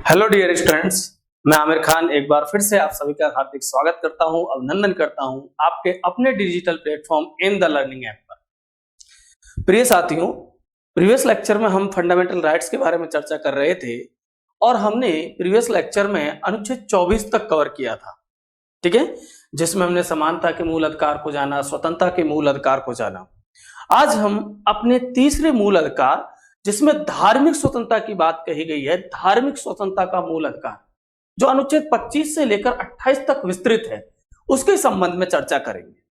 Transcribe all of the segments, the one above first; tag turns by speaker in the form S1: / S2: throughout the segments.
S1: Hello dear students, मैं आमिर खान एक बार फिर से आप सभी का हार्दिक स्वागत करता हूं, अभिनंदन करता हूं आपके अपने digital platform in the learning app पर। प्रिय साथियों, प्रीवियस लेक्चर में हम फंडामेंटल राइट्स के बारे में चर्चा कर रहे थे और हमने प्रीवियस लेक्चर में अनुच्छेद 24 तक कवर किया था, ठीक है, जिसमें हमने समानता के मूल अधिकार को जाना, स्वतंत्रता के मूल अधिकार को जाना। आज हम अपने तीसरे मूल अधिकार, जिसमें धार्मिक स्वतंत्रता की बात कही गई है, धार्मिक स्वतंत्रता का मूल अधिकार जो अनुच्छेद 25 से लेकर 28 तक विस्तृत है, उसके संबंध में चर्चा करेंगे।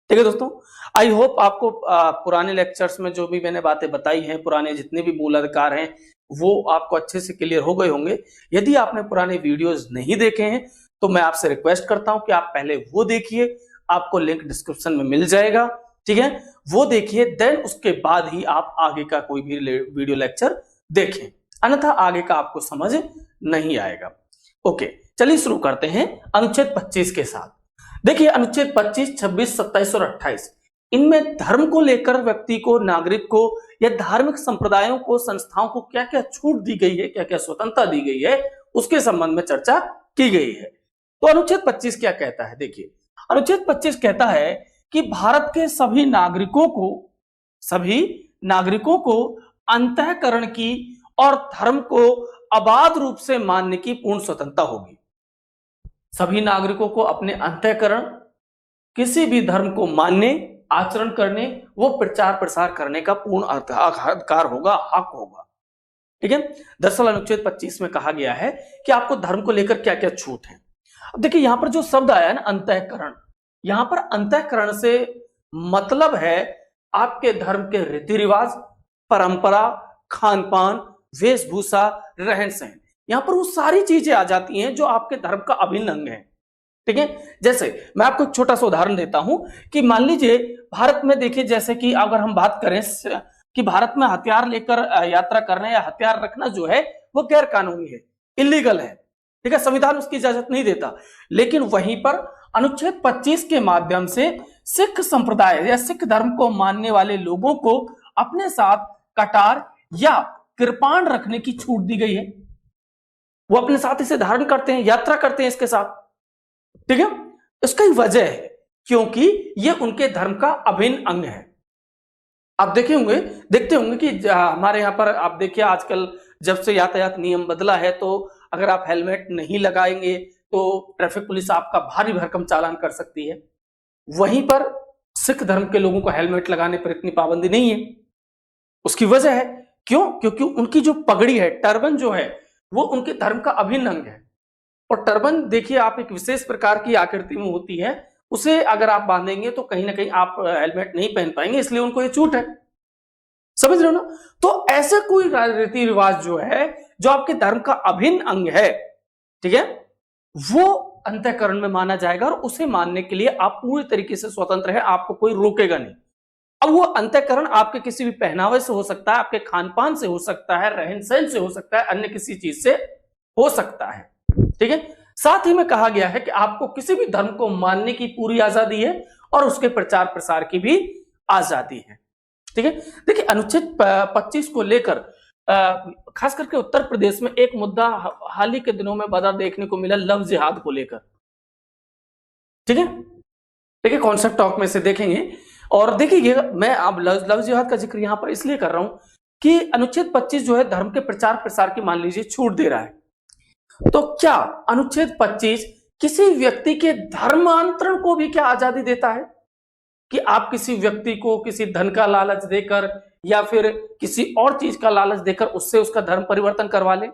S1: ठीक है दोस्तों, आई होप आपको पुराने लेक्चर्स में जो भी मैंने बातें बताई हैं, पुराने जितने भी मूल अधिकार हैं, वो आपको अच्छे से क्लियर हो गए होंगे। यदि आपने पुराने वीडियोस नहीं देखे हैं तो मैं आपसे रिक्वेस्ट करता हूं कि आप पहले वो देखिए, आपको लिंक डिस्क्रिप्शन में मिल जाएगा, ठीक है, वो देखिए, देन उसके बाद ही आप आगे का कोई भी वीडियो लेक्चर देखें, अन्यथा आगे का आपको समझ नहीं आएगा। ओके, चलिए शुरू करते हैं अनुच्छेद 25 के साथ। देखिए, अनुच्छेद 25, 26, 27 और 28, इनमें धर्म को लेकर व्यक्ति को, नागरिक को या धार्मिक संप्रदायों को, संस्थाओं को क्या क्या छूट दी गई है, क्या क्या स्वतंत्रता दी गई है, उसके संबंध में चर्चा की गई है। तो अनुच्छेद 25 क्या कहता है? देखिए, अनुच्छेद 25 कहता है कि भारत के सभी नागरिकों को अंतःकरण की और धर्म को अबाध रूप से मानने की पूर्ण स्वतंत्रता होगी। सभी नागरिकों को अपने अंतःकरण, किसी भी धर्म को मानने, आचरण करने, वो प्रचार प्रसार करने का पूर्ण अधिकार होगा, हक होगा। ठीक है, दरअसल अनुच्छेद 25 में कहा गया है कि आपको धर्म को लेकर क्या क्या छूट है। अब देखिए, यहां पर जो शब्द आया ना, अंतःकरण, यहां पर अंतःकरण से मतलब है आपके धर्म के रीति रिवाज, परंपरा, खान पान, वेशभूषा, रहन सहन, यहां पर वो सारी चीजें आ जाती हैं जो आपके धर्म का अभिन्न अंग है। ठीक है, जैसे मैं आपको एक छोटा सा उदाहरण देता हूं कि मान लीजिए भारत में, देखिए, जैसे कि अगर हम बात करें कि भारत में हथियार लेकर यात्रा करना या हथियार रखना जो है वो गैर कानूनी है, इलीगल है, ठीक है, संविधान उसकी इजाजत नहीं देता। लेकिन वहीं पर अनुच्छेद 25 के माध्यम से सिख संप्रदाय या सिख धर्म को मानने वाले लोगों को अपने साथ कटार या कृपाण रखने की छूट दी गई है। वो अपने साथ इसे धारण करते हैं, यात्रा करते हैं इसके साथ, ठीक है। इसका ही वजह है क्योंकि ये उनके धर्म का अभिन्न अंग है। आप देखते होंगे कि हमारे यहाँ पर आप देखिए, आजकल जब से यातायात नियम बदला है, तो अगर आप हेलमेट नहीं लगाएंगे तो ट्रैफिक पुलिस आपका भारी भरकम चालान कर सकती है। वहीं पर सिख धर्म के लोगों को हेलमेट लगाने पर इतनी पाबंदी नहीं है। उसकी वजह है क्यों? क्योंकि उनकी जो पगड़ी है, टर्बन जो है, वो उनके धर्म का अभिन्न अंग है। और टर्बन देखिए, आप एक विशेष प्रकार की आकृति में होती है, उसे अगर आप बांधेंगे तो कहीं ना कहीं आप हेलमेट नहीं पहन पाएंगे, इसलिए उनको ये छूट है। समझ रहे हो ना? तो ऐसे कोई रीति रिवाज जो है, जो आपके धर्म का अभिन्न अंग है, ठीक है, वो अंतःकरण में माना जाएगा और उसे मानने के लिए आप पूरी तरीके से स्वतंत्र है, आपको कोई रोकेगा नहीं। अब वो अंतःकरण आपके किसी भी पहनावे से हो सकता है, आपके खान पान से हो सकता है, रहन सहन से हो सकता है, अन्य किसी चीज से हो सकता है, ठीक है। साथ ही में कहा गया है कि आपको किसी भी धर्म को मानने की पूरी आजादी है और उसके प्रचार प्रसार की भी आजादी है, ठीक है। देखिए, अनुच्छेद 25 को लेकर खास करके उत्तर प्रदेश में एक मुद्दा हाल ही के दिनों में बड़ा देखने को मिला, लव जिहाद को लेकर, ठीक है। देखिए, कॉन्सेप्ट टॉक में से देखेंगे और देखिए, मैं अब लव जिहाद का जिक्र यहां पर इसलिए कर रहा हूं कि अनुच्छेद 25 जो है धर्म के प्रचार प्रसार की, मान लीजिए, छूट दे रहा है। तो क्या अनुच्छेद 25 किसी व्यक्ति के धर्मांतरण को भी क्या आजादी देता है कि आप किसी व्यक्ति को किसी धन का लालच देकर या फिर किसी और चीज का लालच देकर उससे उसका धर्म परिवर्तन करवा ले?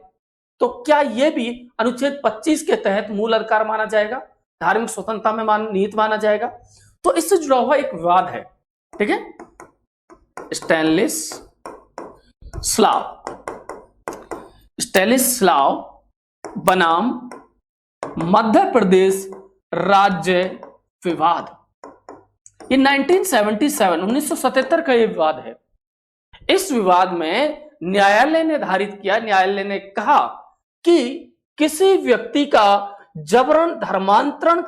S1: तो क्या यह भी अनुच्छेद 25 के तहत मूल अधिकार माना जाएगा, धार्मिक स्वतंत्रता में निहित माना जाएगा? तो इससे जुड़ा हुआ एक विवाद है, ठीक है। स्टेनिस्लाव बनाम मध्य प्रदेश राज्य विवाद, ये 1977 का ये विवाद है। इस विवाद में न्यायालय ने कहा कि किसी व्यक्ति का जबरन धर्मांतरण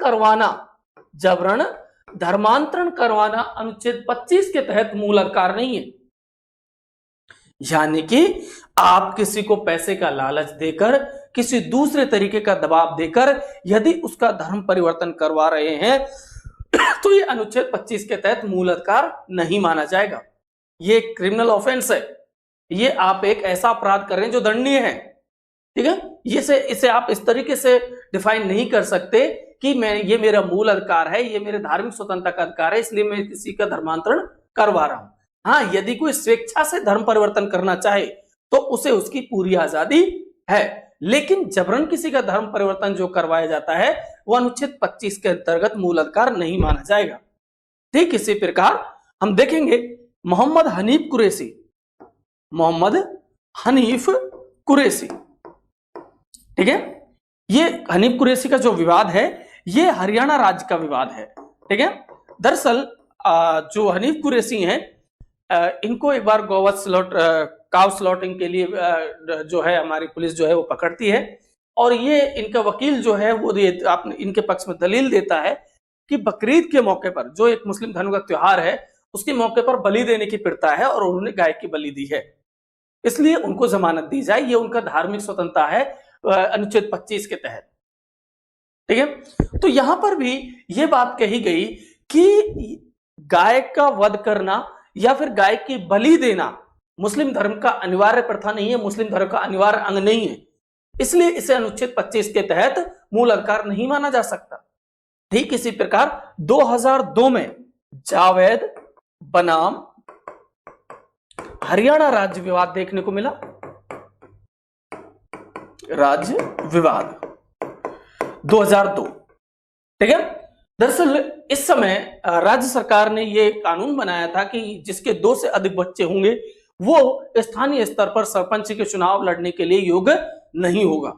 S1: करवाना अनुच्छेद 25 के तहत मूल अधिकार नहीं है। यानी कि आप किसी को पैसे का लालच देकर किसी दूसरे तरीके का दबाव देकर यदि उसका धर्म परिवर्तन करवा रहे हैं तो ये अनुच्छेद 25 के तहत मूल अधिकार नहीं माना जाएगा। ये क्रिमिनल ऑफेंस है, ये आप एक ऐसा अपराध कर रहे हैं जो दंडनीय है। ठीक है, इसे आप इस तरीके से डिफाइन नहीं कर सकते कि ये मेरा मूल अधिकार है, ये मेरे धार्मिक स्वतंत्रता का अधिकार है, इसलिए मैं किसी का धर्मांतरण करवा रहा हूं। हाँ, यदि कोई स्वेच्छा से धर्म परिवर्तन करना चाहे तो उसे उसकी पूरी आजादी है, लेकिन जबरन किसी का धर्म परिवर्तन जो करवाया जाता है वो अनुच्छेद 25 के अंतर्गत मूल अधिकार नहीं माना जाएगा। ठीक इसी प्रकार हम देखेंगे मोहम्मद हनीफ कुरैशी। ठीक है, ये हनीफ कुरैशी का जो विवाद है ये हरियाणा राज्य का विवाद है। ठीक है, दरअसल जो हनीफ कुरैशी हैं इनको एक बार काव स्लॉटिंग के लिए जो है हमारी पुलिस जो है वो पकड़ती है, और ये इनका वकील जो है वो इनके पक्ष में दलील देता है कि बकरीद के मौके पर, जो एक मुस्लिम धर्म का त्योहार है, उसके मौके पर बलि देने की प्रथा है और उन्होंने गाय की बलि दी है, इसलिए उनको जमानत दी जाए, ये उनका धार्मिक स्वतंत्रता है अनुच्छेद 25 के तहत। ठीक है, तो यहां पर भी ये बात कही गई कि गाय का वध करना या फिर गाय की बलि देना मुस्लिम धर्म का अनिवार्य प्रथा नहीं है, मुस्लिम धर्म का अनिवार्य अंग नहीं है, इसलिए इसे अनुच्छेद 25 के तहत मूल अधिकार नहीं माना जा सकता। ठीक इसी प्रकार 2002 में जावेद बनाम हरियाणा राज्य विवाद देखने को मिला, राज्य विवाद 2002। ठीक है, दरअसल इस समय राज्य सरकार ने यह कानून बनाया था कि जिसके 2 से अधिक बच्चे होंगे वो स्थानीय स्तर पर सरपंच के चुनाव लड़ने के लिए योग्य नहीं होगा,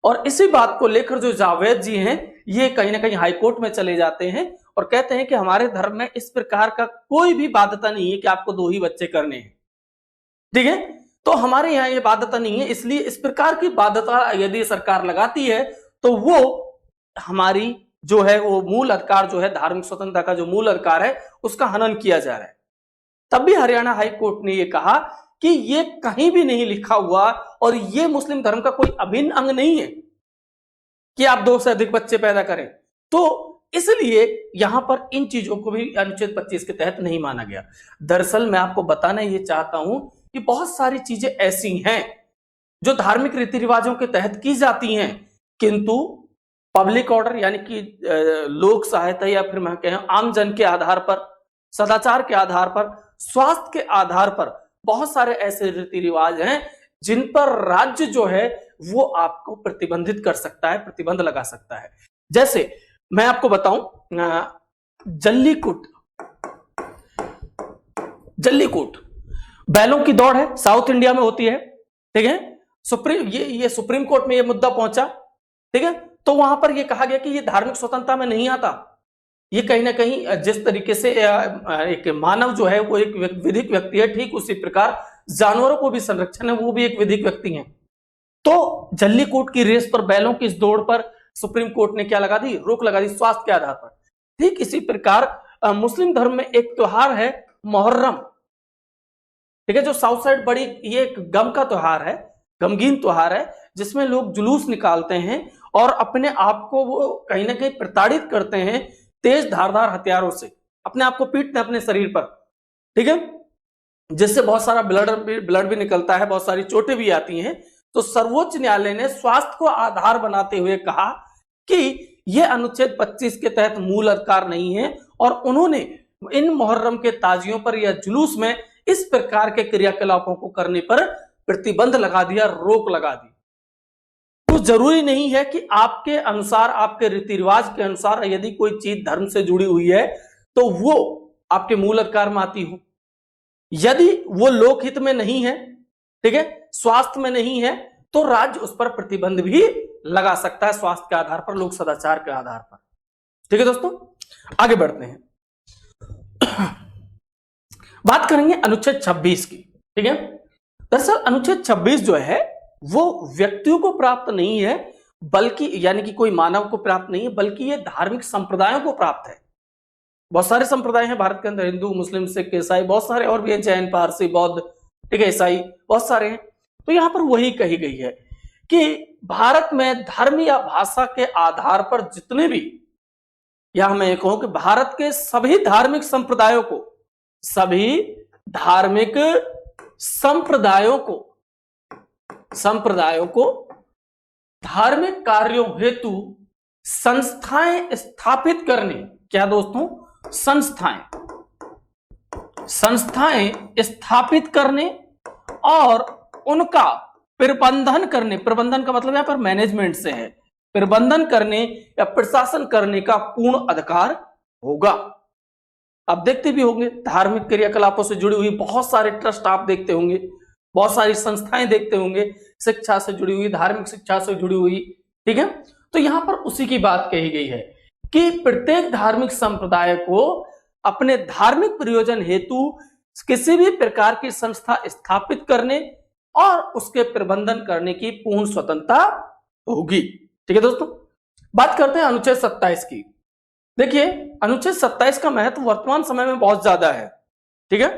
S1: और इसी बात को लेकर जो जावेद जी हैं ये कहीं ना कहीं हाईकोर्ट में चले जाते हैं और कहते हैं कि हमारे धर्म में इस प्रकार का कोई भी बाध्यता नहीं है कि आपको 2 ही बच्चे करने हैं। ठीक है, तो हमारे यहाँ ये बाध्यता नहीं है, इसलिए इस प्रकार की बाध्यता यदि सरकार लगाती है तो वो हमारी जो है वो मूल अधिकार जो है, धार्मिक स्वतंत्रता का जो मूल अधिकार है, उसका हनन किया जा रहा है। तब भी हरियाणा हाई कोर्ट ने ये कहा कि ये कहीं भी नहीं लिखा हुआ और ये मुस्लिम धर्म का कोई अभिन्न अंग नहीं है कि आप 2 से अधिक बच्चे पैदा करें, तो इसलिए यहां पर इन चीजों को भी अनुच्छेद 25 के तहत नहीं माना गया। दरअसल मैं आपको बताना ये चाहता हूं कि बहुत सारी चीजें ऐसी हैं जो धार्मिक रीति रिवाजों के तहत की जाती हैं, किंतु पब्लिक ऑर्डर यानी कि लोक सहायता या फिर मैं कहें आम जन के आधार पर, सदाचार के आधार पर, स्वास्थ्य के आधार पर बहुत सारे ऐसे रीति रिवाज हैं जिन पर राज्य जो है वो आपको प्रतिबंधित कर सकता है, प्रतिबंध लगा सकता है। जैसे मैं आपको बताऊं, जल्लीकूट बैलों की दौड़ है, साउथ इंडिया में होती है। ठीक है, सुप्रीम कोर्ट में ये मुद्दा पहुंचा। ठीक है, तो वहां पर ये कहा गया कि ये धार्मिक स्वतंत्रता में नहीं आता, ये कहीं ना कहीं जिस तरीके से एक मानव जो है वो एक विधिक व्यक्ति है, ठीक उसी प्रकार जानवरों को भी संरक्षण है, वो भी एक विधिक व्यक्ति है। तो जल्लीकूट की रेस पर, बैलों की इस दौड़ पर सुप्रीम कोर्ट ने क्या लगा दी, रोक लगा दी स्वास्थ्य के आधार पर। ठीक इसी प्रकार मुस्लिम धर्म में एक त्योहार है मुहर्रम। ठीक है, जो साउथ साइड बड़ी ये एक गम का त्योहार है, गमगीन त्योहार है, जिसमें लोग जुलूस निकालते हैं और अपने आप को वो कहीं ना कहीं प्रताड़ित करते हैं तेज धारदार हथियारों से, अपने आप को पीटते हैं अपने शरीर पर। ठीक है, जिससे बहुत सारा ब्लड भी निकलता है, बहुत सारी चोटें भी आती हैं। तो सर्वोच्च न्यायालय ने स्वास्थ्य को आधार बनाते हुए कहा कि यह अनुच्छेद 25 के तहत मूल अधिकार नहीं है, और उन्होंने इन मुहर्रम के ताजियों पर या जुलूस में इस प्रकार के क्रियाकलापों को करने पर प्रतिबंध लगा दिया, रोक लगा दी। तो जरूरी नहीं है कि आपके अनुसार, आपके रीति रिवाज के अनुसार यदि कोई चीज धर्म से जुड़ी हुई है तो वो आपके मूल अधिकार में आती हो। यदि वो लोकहित में नहीं है, ठीक है, स्वास्थ्य में नहीं है, तो राज्य उस पर प्रतिबंध भी लगा सकता है, स्वास्थ्य के आधार पर, लोक सदाचार के आधार पर। ठीक है दोस्तों, आगे बढ़ते हैं। बात करेंगे अनुच्छेद 26 की। ठीक है, दरअसल अनुच्छेद 26 जो है वो व्यक्तियों को प्राप्त नहीं है, बल्कि यानी कि कोई मानव को प्राप्त नहीं है, बल्कि ये धार्मिक संप्रदायों को प्राप्त है। बहुत सारे संप्रदाय हैं भारत के अंदर, हिंदू, मुस्लिम, सिख, ईसाई, बहुत सारे और भी हैं, जैन, पारसी, बौद्ध, ठीक है, ईसाई, बहुत सारे हैं। तो यहां पर वही कही गई है कि भारत में धर्म या भाषा के आधार पर जितने भी, या मैं कहूं कि भारत के सभी धार्मिक संप्रदायों को, सभी धार्मिक संप्रदायों को धार्मिक कार्यों हेतु संस्थाएं स्थापित करने, क्या दोस्तों, संस्थाएं स्थापित करने और उनका प्रबंधन करने, प्रबंधन का मतलब यहां पर मैनेजमेंट से है, प्रबंधन करने या प्रशासन करने का पूर्ण अधिकार होगा। आप देखते भी होंगे धार्मिक क्रियाकलापों से जुड़ी हुई बहुत सारे ट्रस्ट आप देखते होंगे, बहुत सारी संस्थाएं देखते होंगे, शिक्षा से जुड़ी हुई, धार्मिक शिक्षा से जुड़ी हुई, ठीक है। तो यहां पर उसी की बात कही गई है कि प्रत्येक धार्मिक संप्रदाय को अपने धार्मिक प्रयोजन हेतु किसी भी प्रकार की संस्था स्थापित करने और उसके प्रबंधन करने की पूर्ण स्वतंत्रता होगी। ठीक है दोस्तों, बात करते हैं अनुच्छेद 27 की। देखिए अनुच्छेद 27 का महत्व वर्तमान समय में बहुत ज्यादा है। ठीक है,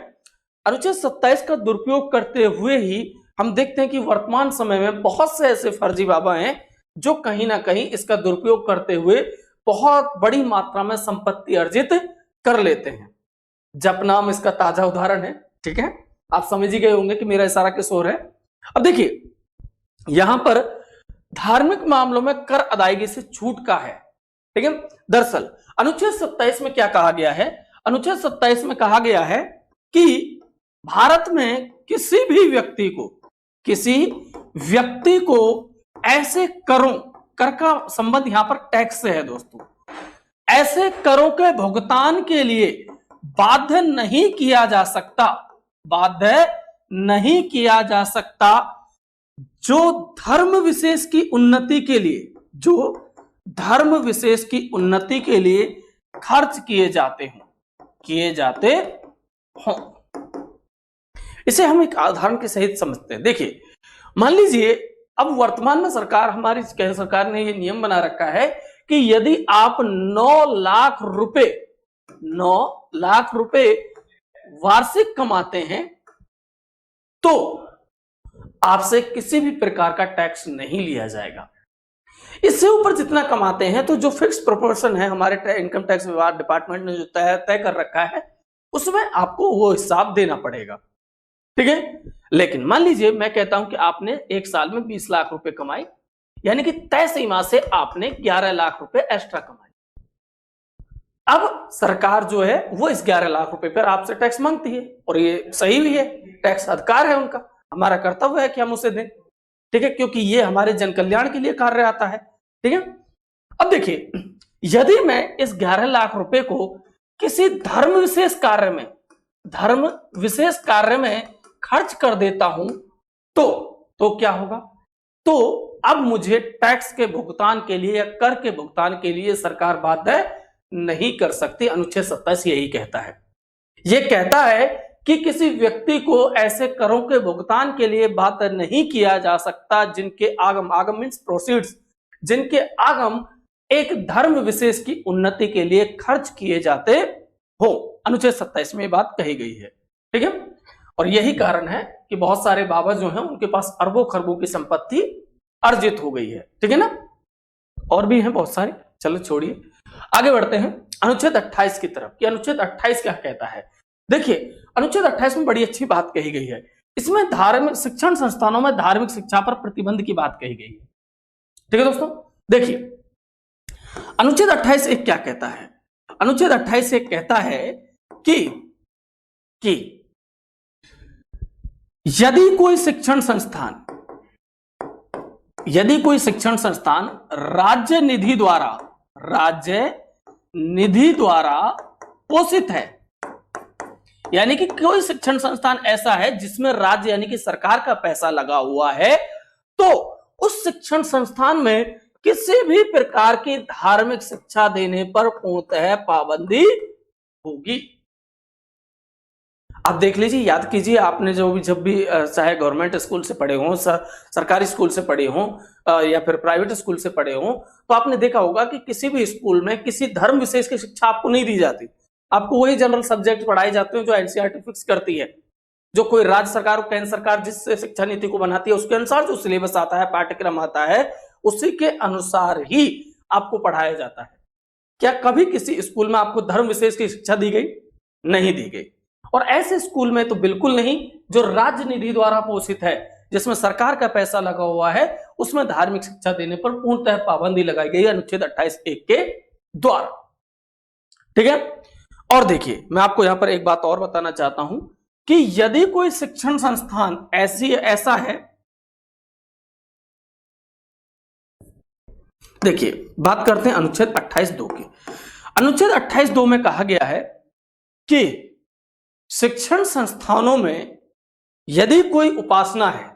S1: अनुच्छेद 27 का दुरुपयोग करते हुए ही हम देखते हैं कि वर्तमान समय में बहुत से ऐसे फर्जी बाबा हैं जो कहीं ना कहीं इसका दुरुपयोग करते हुए बहुत बड़ी मात्रा में संपत्ति अर्जित कर लेते हैं। जपनाम इसका ताजा उदाहरण है। ठीक है, आप समझ ही गए होंगे कि मेरा इशारा किस ओर है। अब देखिए यहां पर धार्मिक मामलों में कर अदायगी से छूट का है। ठीक है, दरअसल अनुच्छेद 27 में क्या कहा गया है, अनुच्छेद 27 में कहा गया है कि भारत में किसी भी व्यक्ति को ऐसे करों, कर का संबंध यहां पर टैक्स से है दोस्तों, ऐसे करों के भुगतान के लिए बाध्य नहीं किया जा सकता जो धर्म विशेष की उन्नति के लिए खर्च किए जाते हों। इसे हम एक उदाहरण के सहित समझते हैं। देखिए मान लीजिए अब वर्तमान में हमारी सरकार ने यह नियम बना रखा है कि यदि आप 9 लाख रुपए वार्षिक कमाते हैं तो आपसे किसी भी प्रकार का टैक्स नहीं लिया जाएगा। इससे ऊपर जितना कमाते हैं तो जो फिक्स प्रोपोर्शन है हमारे इनकम टैक्स विभाग डिपार्टमेंट ने जो तय कर रखा है उसमें आपको वो हिसाब देना पड़ेगा। ठीक है, लेकिन मान लीजिए मैं कहता हूं कि आपने एक साल में 20 लाख रुपए कमाए, यानी कि तय सीमा से आपने 11 लाख रुपए एक्स्ट्रा कमाए। अब सरकार जो है वो इस 11 लाख रुपए पर आपसे टैक्स मांगती है और ये सही भी है, टैक्स अधिकार है उनका, हमारा कर्तव्य है कि हम उसे दें। ठीक है, क्योंकि ये हमारे जन कल्याण के लिए कार्य आता है। ठीक है, अब देखिए यदि मैं इस 11 लाख रुपए को किसी धर्म विशेष कार्य में खर्च कर देता हूं तो क्या होगा, तो अब मुझे टैक्स के भुगतान के लिए या कर के भुगतान के लिए सरकार बाध्य नहीं कर सकती। अनुच्छेद 27 यही कहता है। यह कहता है कि किसी व्यक्ति को ऐसे करों के भुगतान के लिए बाध्य नहीं किया जा सकता जिनके आगम मींस प्रोसीड्स, जिनके आगम एक धर्म विशेष की उन्नति के लिए खर्च किए जाते हो। अनुच्छेद 27 में यह बात कही गई है। ठीक है, और यही कारण है कि बहुत सारे बाबा जो हैं उनके पास अरबों खरबों की संपत्ति अर्जित हो गई है। ठीक है ना, और भी हैं बहुत सारी, चलो छोड़िए आगे बढ़ते हैं अनुच्छेद 28 की तरफ कि अनुच्छेद 28 क्या कहता है। देखिए अनुच्छेद 28 में बड़ी अच्छी बात कही गई है। इसमें धार्मिक शिक्षण संस्थानों में धार्मिक शिक्षा पर प्रतिबंध की बात कही गई है। ठीक है दोस्तों, देखिए अनुच्छेद 28 एक क्या कहता है, अनुच्छेद 28 एक कहता है कि यदि कोई शिक्षण संस्थान राज्य निधि द्वारा पोषित है, यानी कि कोई शिक्षण संस्थान ऐसा है जिसमें राज्य यानी कि सरकार का पैसा लगा हुआ है, तो उस शिक्षण संस्थान में किसी भी प्रकार की धार्मिक शिक्षा देने पर पूर्णतः पाबंदी होगी। आप देख लीजिए, याद कीजिए, आपने जब भी चाहे गवर्नमेंट स्कूल से पढ़े हों, सरकारी स्कूल से पढ़े हों या फिर प्राइवेट स्कूल से पढ़े हों, तो आपने देखा होगा कि किसी भी स्कूल में किसी धर्म विशेष की शिक्षा आपको नहीं दी जाती। आपको वही जनरल सब्जेक्ट पढ़ाए जाते हैं जो एनसीईआरटी फिक्स करती है। जो कोई राज्य सरकार और केंद्र सरकार जिस शिक्षा नीति को बनाती है उसके अनुसार जो सिलेबस आता है, पाठ्यक्रम आता है, उसी के अनुसार ही आपको पढ़ाया जाता है। क्या कभी किसी स्कूल में आपको धर्म विशेष की शिक्षा दी गई? नहीं दी गई। और ऐसे स्कूल में तो बिल्कुल नहीं जो राज्य निधि द्वारा पोषित है, जिसमें सरकार का पैसा लगा हुआ है, उसमें धार्मिक शिक्षा देने पर पूर्णतः पाबंदी लगाई गई है अनुच्छेद 28(1) के द्वारा। ठीक है। और देखिए, मैं आपको यहां पर एक बात और बताना चाहता हूं कि यदि कोई शिक्षण संस्थान ऐसा है, देखिए बात करते हैं अनुच्छेद 28(2) की। अनुच्छेद 28(2) में कहा गया है कि शिक्षण संस्थानों में यदि कोई उपासना है,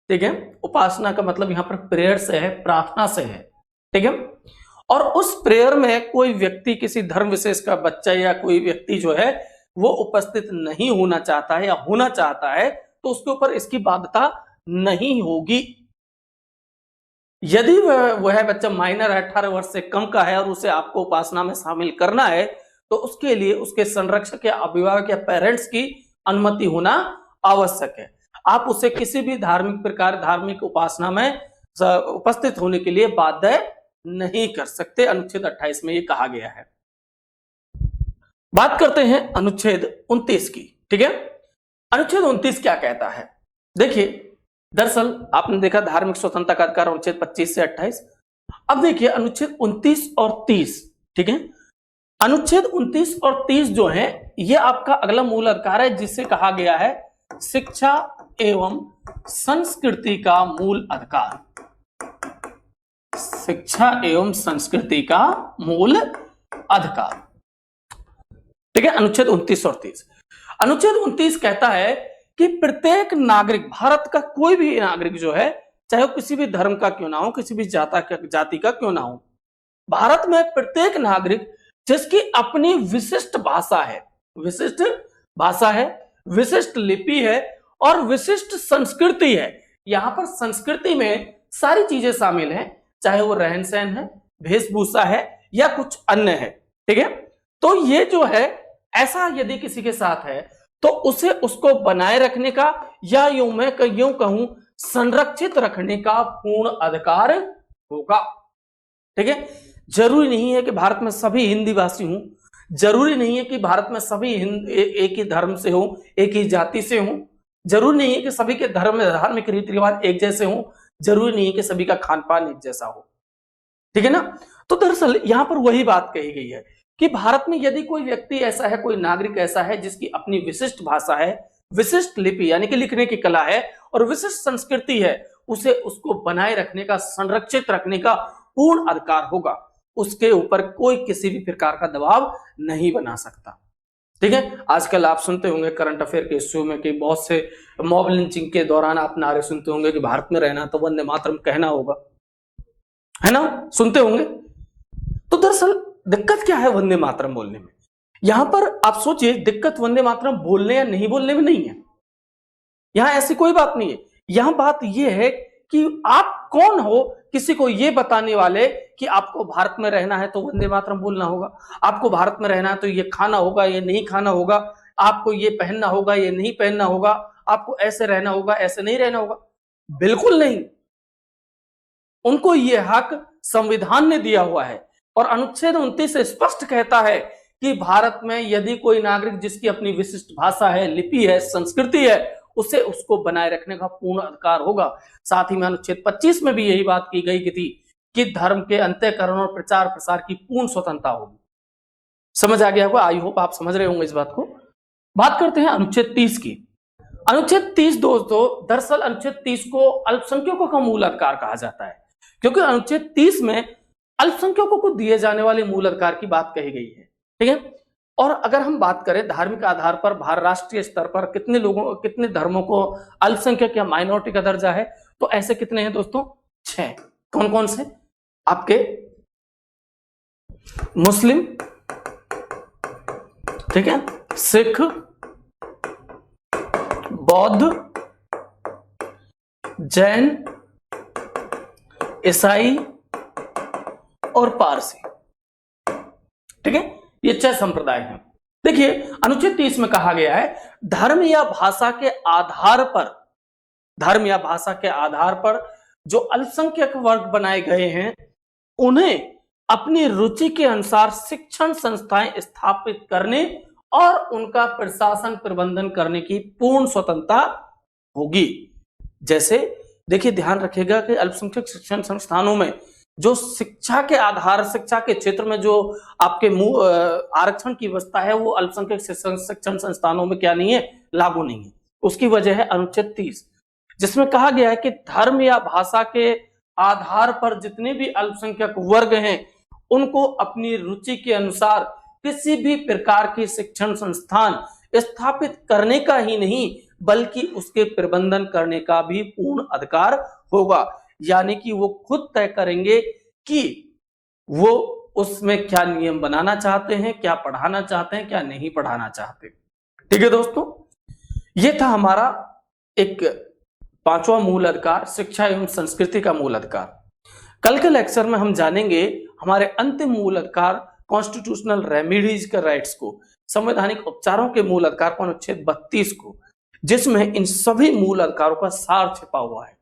S1: ठीक है, उपासना का मतलब यहां पर प्रेयर से है, प्रार्थना से है, ठीक है, और उस प्रेयर में कोई व्यक्ति, किसी धर्म विशेष का बच्चा या कोई व्यक्ति जो है वो उपस्थित नहीं होना चाहता है या होना चाहता है, तो उसके ऊपर इसकी बाध्यता नहीं होगी। यदि वह बच्चा माइनर है, 18 वर्ष से कम का है और उसे आपको उपासना में शामिल करना है, तो उसके लिए उसके संरक्षक या अभिभावक या पेरेंट्स की अनुमति होना आवश्यक है। आप उसे किसी भी धार्मिक उपासना में उपस्थित होने के लिए बाध्य नहीं कर सकते। अनुच्छेद 28 में ये कहा गया है। बात करते हैं अनुच्छेद 29 की। ठीक है, अनुच्छेद 29 क्या कहता है? देखिए, दरअसल आपने देखा धार्मिक स्वतंत्रता का अधिकार अनुच्छेद 25 से 28। अब देखिए अनुच्छेद 29 और 30। ठीक है, अनुच्छेद 29 और 30 जो है ये आपका अगला मूल अधिकार है, जिसे कहा गया है शिक्षा एवं संस्कृति का मूल अधिकार। शिक्षा एवं संस्कृति का मूल अधिकार। ठीक है, अनुच्छेद 29 और 30। अनुच्छेद 29 कहता है कि प्रत्येक नागरिक, भारत का कोई भी नागरिक जो है, चाहे वो किसी भी धर्म का क्यों ना हो, किसी भी जाति का क्यों ना हो, भारत में प्रत्येक नागरिक जिसकी अपनी विशिष्ट भाषा है, विशिष्ट लिपि है और विशिष्ट संस्कृति है। यहां पर संस्कृति में सारी चीजें शामिल हैं, चाहे वो रहन सहन है, वेशभूषा है या कुछ अन्य है। ठीक है, तो ये जो है ऐसा यदि किसी के साथ है तो उसे उसको बनाए रखने का या मैं यूं कहूं संरक्षित रखने का पूर्ण अधिकार होगा। ठीक है, जरूरी नहीं है कि भारत में सभी हिंदी भाषी हों, जरूरी नहीं है कि भारत में सभी एक ही धर्म से हो, एक ही जाति से हो, जरूरी नहीं है कि सभी के धर्म में धार्मिक रीति रिवाज एक जैसे हो, जरूरी नहीं है कि सभी का खान पान एक जैसा हो। ठीक है ना। तो दरअसल यहां पर वही बात कही गई है कि भारत में यदि कोई व्यक्ति ऐसा है, कोई नागरिक ऐसा है जिसकी अपनी विशिष्ट भाषा है, विशिष्ट लिपि यानी कि लिखने की कला है और विशिष्ट संस्कृति है, उसे उसको बनाए रखने का, संरक्षित रखने का पूर्ण अधिकार होगा। उसके ऊपर कोई किसी भी प्रकार का दबाव नहीं बना सकता। ठीक है, आजकल आप सुनते होंगे करंट अफेयर के इश्यू में कि बहुत से मॉब लिंचिंग के दौरान आप नारे सुनते होंगे कि भारत में रहना तो वंदे मातरम कहना होगा, है ना, सुनते होंगे। तो दरअसल दिक्कत क्या है वंदे मातरम बोलने में? यहां पर आप सोचिए, दिक्कत वंदे मातरम बोलने या नहीं बोलने में नहीं है, यहां ऐसी कोई बात नहीं है। यहां बात यह है कि आप कौन हो किसी को यह बताने वाले कि आपको भारत में रहना है तो वंदे मातरम बोलना होगा, आपको भारत में रहना है तो ये खाना होगा, ये नहीं खाना होगा, आपको ये पहनना होगा, ये नहीं पहनना होगा, आपको ऐसे रहना होगा, ऐसे नहीं रहना होगा। बिल्कुल नहीं, उनको यह हक संविधान ने दिया हुआ है और अनुच्छेद 29 स्पष्ट कहता है कि भारत में यदि कोई नागरिक जिसकी अपनी विशिष्ट भाषा है, लिपि है, संस्कृति है, उसे उसको बनाए रखने का पूर्ण अधिकार होगा। साथ ही में अनुच्छेद 25 में भी यही बात की गई थी कि धर्म के अंतःकरण और प्रचार प्रसार की पूर्ण स्वतंत्रता होगी। समझ आ गया होगा, आई होप आप समझ रहे होंगे इस बात को। बात करते हैं अनुच्छेद 30 की। अनुच्छेद 30 दोस्तों, दरअसल अनुच्छेद 30 को अल्पसंख्यकों का मूल अधिकार कहा जाता है, क्योंकि अनुच्छेद 30 में अल्पसंख्यकों को दिए जाने वाले मूल अधिकार की बात कही गई है। ठीक है, और अगर हम बात करें धार्मिक आधार पर राष्ट्रीय स्तर पर कितने धर्मों को अल्पसंख्यक या माइनॉरिटी का दर्जा है, तो ऐसे कितने हैं दोस्तों? 6। कौन कौन से? आपके मुस्लिम, ठीक है, सिख, बौद्ध, जैन, ईसाई और पारसी। ठीक है, ये 6 संप्रदाय हैं। देखिए, अनुच्छेद 30 में कहा गया है धर्म या भाषा के आधार पर जो अल्पसंख्यक वर्ग बनाए गए हैं उन्हें अपनी रुचि के अनुसार शिक्षण संस्थाएं स्थापित करने और उनका प्रशासन प्रबंधन करने की पूर्ण स्वतंत्रता होगी। जैसे देखिए, ध्यान रखिएगा कि अल्पसंख्यक शिक्षण संस्थानों में जो शिक्षा के क्षेत्र में जो आपके आरक्षण की व्यवस्था है वो अल्पसंख्यक शिक्षण संस्थानों में क्या नहीं है, लागू नहीं है। उसकी वजह है अनुच्छेद 30, जिसमें कहा गया है कि धर्म या भाषा के आधार पर जितने भी अल्पसंख्यक वर्ग हैं उनको अपनी रुचि के अनुसार किसी भी प्रकार की शिक्षण संस्थान स्थापित करने का ही नहीं बल्कि उसके प्रबंधन करने का भी पूर्ण अधिकार होगा। यानी कि वो खुद तय करेंगे कि वो उसमें क्या नियम बनाना चाहते हैं, क्या पढ़ाना चाहते हैं, क्या नहीं पढ़ाना चाहते। ठीक है दोस्तों, ये था हमारा एक 5वां मूल अधिकार, शिक्षा एवं संस्कृति का मूल अधिकार। कल के लेक्चर में हम जानेंगे हमारे अंतिम मूल अधिकार कॉन्स्टिट्यूशनल रेमेडीज के राइट्स को, संवैधानिक उपचारों के मूल अधिकार को, अनुच्छेद 32 को, जिसमें इन सभी मूल अधिकारों का सार छिपा हुआ है।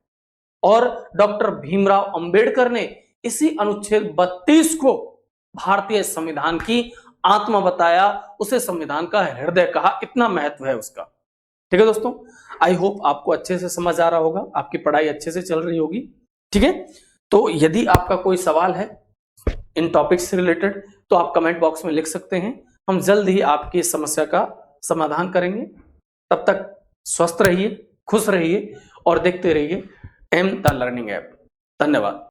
S1: और डॉक्टर भीमराव अंबेडकर ने इसी अनुच्छेद 32 को भारतीय संविधान की आत्मा बताया, उसे संविधान का हृदय कहा, इतना महत्व है उसका। ठीक है दोस्तों, आई होप आपको अच्छे से समझ आ रहा होगा, आपकी पढ़ाई अच्छे से चल रही होगी। ठीक है, तो यदि आपका कोई सवाल है इन टॉपिक्स से रिलेटेड तो आप कमेंट बॉक्स में लिख सकते हैं, हम जल्द ही आपकी इस समस्या का समाधान करेंगे। तब तक स्वस्थ रहिए, खुश रहिए और देखते रहिए द लर्निंग ऐप। धन्यवाद।